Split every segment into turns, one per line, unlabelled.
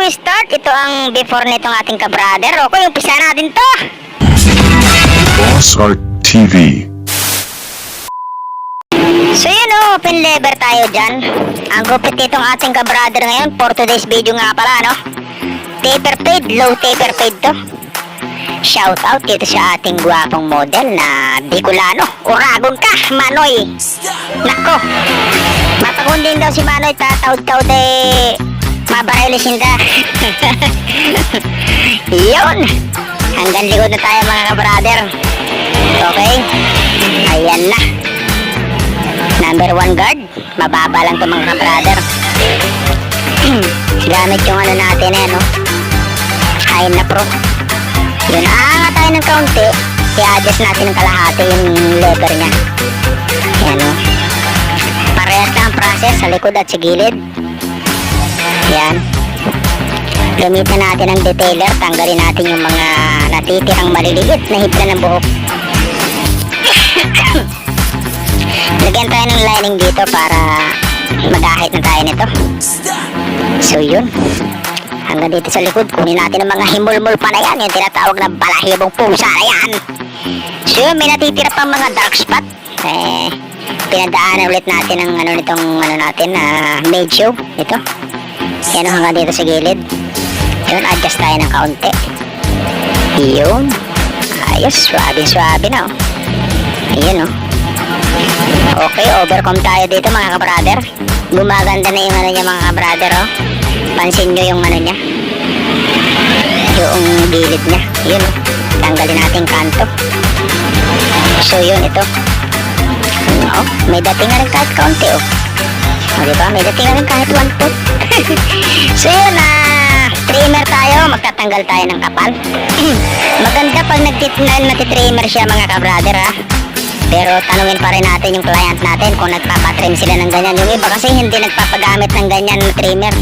start, ito ang before nitong ating ka-brother. Okay, umpisa natin to.
Boss Art TV.
So yun open lever tayo dyan. Ang gupit nitong ating ka-brother ngayon for today's video nga pala, no? Taper fade, low taper fade to. Shout out dito sa ating guwapong model na Bicolano. Uragon ka, Manoy. Nako, matagong din daw si Manoy, tataod-taod eh. Mabaraylisin ka. Yun. Hanggang likod na tayo mga ka-brother. Okay. Ayan na. Number 1 guard. Mababa lang to mga ka-brother. Gamit yung ano natin eh, no? High na pro. Yun, aangat tayo ng kaunti. I-adjust natin ng kalahati yung lever niya. Yan, no? Parehas na ang process sa likod at sa gilid. Yan. Gamitin natin ang detailer. Tanggalin natin yung mga natitirang maliliit na hibla ng buhok. Lagyan tayo ng lining dito para mag-ahit na tayo nito. So yun. Hanggang dito sa likod, kunin natin ang mga himulmul pa na yan. Yung tinatawag na balahibong pusa na yan. So yun, may natitira pang mga dark spot. Pinadaanan ulit natin ang ano nitong ano natin na medyo. Ito. Yan o, hanggang dito sa gilid. Yun, adjust tayo ng kaunti. Yun. Ayos, swabe na o. Ayan o. Okay, overcome tayo dito mga ka-brother. Gumaganda na yung ano niya mga ka-brother o. Pansin nyo yung ano niya. Yung gilid niya. Yun o. Tanggalin natin kanto. So yun, ito. O, may dating na rin kahit kaunti o. O diba, may dating na rin kahit 1 foot. So yun na, trimmer tayo, magtatanggal tayo ng kapal. Maganda pag nagtitrimmer siya mga ka-brother ha. Pero tanungin pa rin natin yung client natin kung nagpapatrim sila ng ganyan. Yung iba kasi hindi nagpapagamit ng ganyan na trimmer.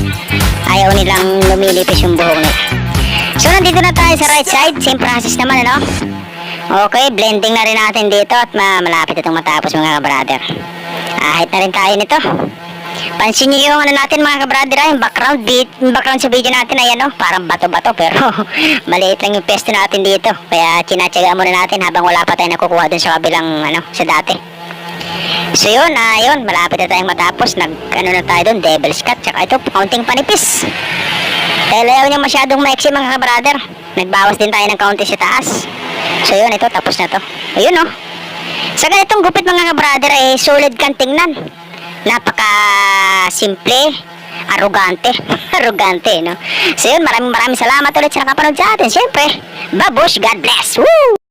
Ayaw nilang lumilipis yung buhok nila. So nandito na tayo sa right side, same process naman ano. Okay, blending na rin natin dito at malapit itong matapos mga ka-brother. Ahit na rin tayo nito. Pansin niyo yung ano natin mga ka-brother, yung background sa video natin ay ano, parang bato-bato pero maliit lang yung pesto natin dito. Kaya tinatsagaan muna natin habang wala pa tayo nakukuha dun sa kabilang ano, sa dati. So yun, malapit na tayong matapos. Ano na tayo dun, devil's cut, tsaka ito, kaunting panipis. Dahil ayaw niya masyadong maiksi mga ka-brother, nagbawas din tayo ng kaunti sa taas. So yun, ito, tapos na to. Ayun oh. Sa ganitong gupit mga ka-brother ay solid kang tingnan. Napaka simple, arrogante, no? So yun, maraming salamat ulit sa nakapanood sa atin. Siyempre, babush, God bless. Woo!